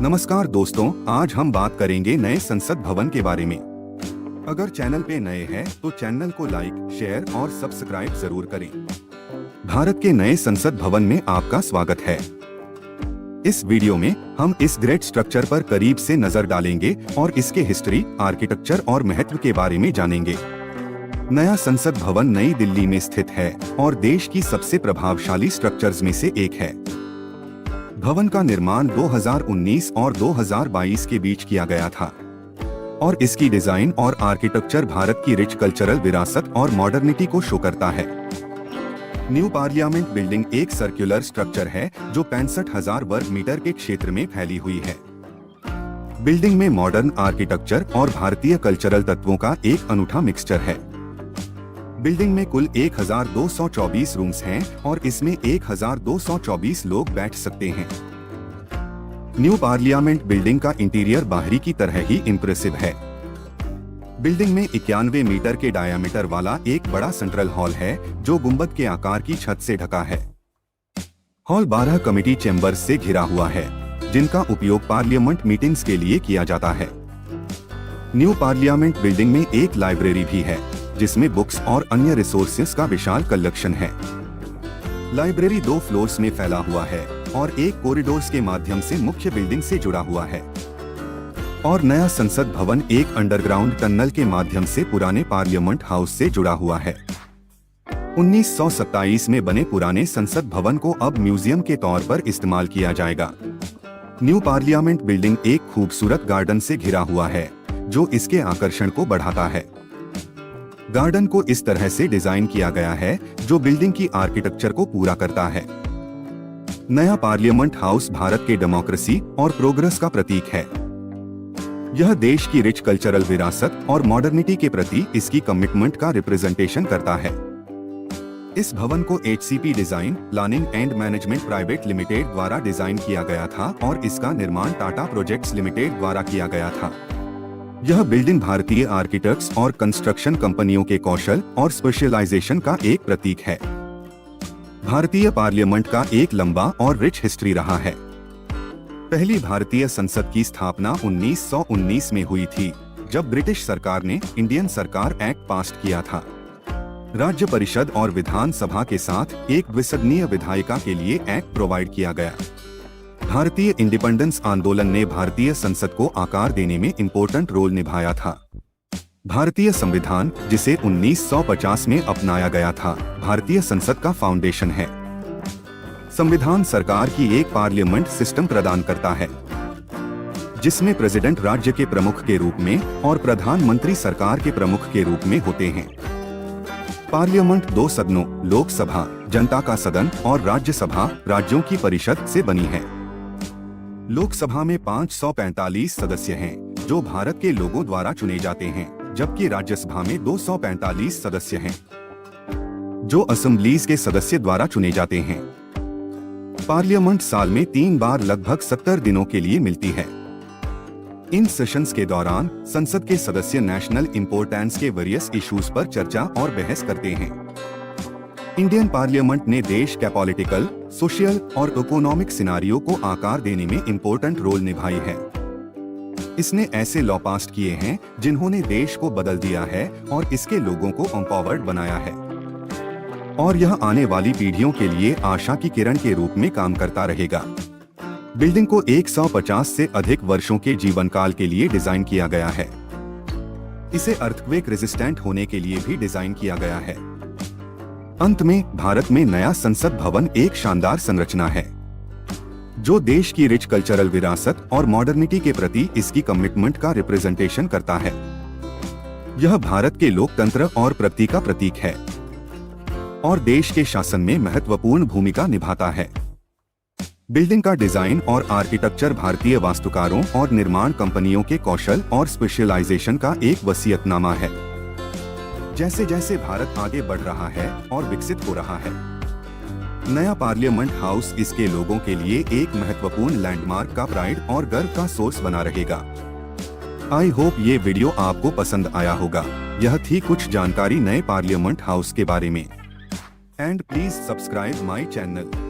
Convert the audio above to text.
नमस्कार दोस्तों, आज हम बात करेंगे नए संसद भवन के बारे में। अगर चैनल पे नए हैं तो चैनल को लाइक, शेयर और सब्सक्राइब जरूर करें। भारत के नए संसद भवन में आपका स्वागत है। इस वीडियो में हम इस ग्रेट स्ट्रक्चर पर करीब से नजर डालेंगे और इसके हिस्ट्री, आर्किटेक्चर और महत्व के बारे में जानेंगे। नया संसद भवन नई दिल्ली में स्थित है और देश की सबसे प्रभावशाली स्ट्रक्चर्स में से एक है। भवन का निर्माण 2019 और 2022 के बीच किया गया था और इसकी डिजाइन और आर्किटेक्चर भारत की रिच कल्चरल विरासत और मॉडर्निटी को शो करता है। न्यू पार्लियामेंट बिल्डिंग एक सर्कुलर स्ट्रक्चर है जो 65,000 वर्ग मीटर के क्षेत्र में फैली हुई है। बिल्डिंग में मॉडर्न आर्किटेक्चर और भारतीय कल्चरल तत्वों का एक अनूठा मिक्सचर है। बिल्डिंग में कुल 1224 रूम्स हैं और इसमें 1224 लोग बैठ सकते हैं। न्यू पार्लियामेंट बिल्डिंग का इंटीरियर बाहरी की तरह ही इम्प्रेसिव है। बिल्डिंग में 91 मीटर के डायामीटर वाला एक बड़ा सेंट्रल हॉल है जो गुंबद के आकार की छत से ढका है। हॉल 12 कमेटी चेम्बर्स से घिरा हुआ है जिनका उपयोग पार्लियामेंट मीटिंग्स के लिए किया जाता है। न्यू पार्लियामेंट बिल्डिंग में एक लाइब्रेरी भी है जिसमें बुक्स और अन्य रिसोर्सेज का विशाल कलेक्शन है। लाइब्रेरी 2 फ्लोर्स में फैला हुआ है और एक कॉरिडोर्स के माध्यम से मुख्य बिल्डिंग से जुड़ा हुआ है। और नया संसद भवन एक अंडरग्राउंड टनल के माध्यम से पुराने पार्लियामेंट हाउस से जुड़ा हुआ है। 1927 में बने पुराने संसद भवन को अब म्यूजियम के तौर पर इस्तेमाल किया जाएगा। न्यू पार्लियामेंट बिल्डिंग एक खूबसूरत गार्डन से घिरा हुआ है जो इसके आकर्षण को बढ़ाता है। गार्डन को इस तरह से डिजाइन किया गया है जो बिल्डिंग की आर्किटेक्चर को पूरा करता है। नया पार्लियामेंट हाउस भारत के डेमोक्रेसी और प्रोग्रेस का प्रतीक है। यह देश की रिच कल्चरल विरासत और मॉडर्निटी के प्रति इसकी कमिटमेंट का रिप्रेजेंटेशन करता है। इस भवन को HCP design, planning and management private limited द्वारा डिजाइन किया गया था और इसका निर्माण टाटा प्रोजेक्ट्स लिमिटेड द्वारा किया गया था। यह बिल्डिंग भारतीय आर्किटेक्ट्स और कंस्ट्रक्शन कंपनियों के कौशल और स्पेशलाइजेशन का एक प्रतीक है। भारतीय पार्लियामेंट का एक लंबा और रिच हिस्ट्री रहा है। पहली भारतीय संसद की स्थापना 1919 में हुई थी जब ब्रिटिश सरकार ने इंडियन सरकार एक्ट पास किया था। राज्य परिषद और विधान सभा के साथ एक द्विसदनीय विधायिका के लिए एक्ट प्रोवाइड किया गया। भारतीय इंडिपेंडेंस आंदोलन ने भारतीय संसद को आकार देने में इम्पोर्टेंट रोल निभाया था। भारतीय संविधान, जिसे 1950 में अपनाया गया था, भारतीय संसद का फाउंडेशन है। संविधान सरकार की एक पार्लियामेंट सिस्टम प्रदान करता है जिसमें प्रेसिडेंट राज्य के प्रमुख के रूप में और प्रधानमंत्री सरकार के प्रमुख के रूप में होते हैं। पार्लियामेंट 2 सदनों, लोकसभा, जनता का सदन और राज्यसभा, राज्यों की परिषद से बनी है। लोकसभा में 545 सदस्य हैं जो भारत के लोगों द्वारा चुने जाते हैं, जबकि राज्यसभा में 245 सदस्य हैं जो असेंबलीज के सदस्य द्वारा चुने जाते हैं। पार्लियामेंट साल में 3 बार लगभग 70 दिनों के लिए मिलती है। इन सेशंस के दौरान संसद के सदस्य नेशनल इम्पोर्टेंस के वेरियस इश्यूज पर चर्चा और बहस करते हैं। इंडियन पार्लियामेंट ने देश के पॉलिटिकल, सोशल और इकोनॉमिक सिनारियो को आकार देने में इम्पोर्टेंट रोल निभाई है। इसने ऐसे लॉ पास किए हैं जिन्होंने देश को बदल दिया है और इसके लोगों को एम्पावर्ड बनाया है और यह आने वाली पीढ़ियों के लिए आशा की किरण के रूप में काम करता रहेगा। बिल्डिंग को 150 से अधिक वर्षों के जीवन काल के लिए डिजाइन किया गया है। इसे अर्थक्वेक रेजिस्टेंट होने के लिए भी डिजाइन किया गया है। अंत में भारत में नया संसद भवन एक शानदार संरचना है जो देश की रिच कल्चरल विरासत और मॉडर्निटी के प्रति इसकी कमिटमेंट का रिप्रेजेंटेशन करता है। यह भारत के लोकतंत्र और प्रगति का प्रतीक है और देश के शासन में महत्वपूर्ण भूमिका निभाता है। बिल्डिंग का डिजाइन और आर्किटेक्चर भारतीय वास्तुकारों और निर्माण कंपनियों के कौशल और स्पेशलाइजेशन का एक वसीयतनामा है। जैसे जैसे भारत आगे बढ़ रहा है और विकसित हो रहा है, नया पार्लियामेंट हाउस इसके लोगों के लिए एक महत्वपूर्ण लैंडमार्क का प्राइड और गर्व का सोर्स बना रहेगा। आई होप ये वीडियो आपको पसंद आया होगा। यह थी कुछ जानकारी नए पार्लियामेंट हाउस के बारे में। And please subscribe my channel.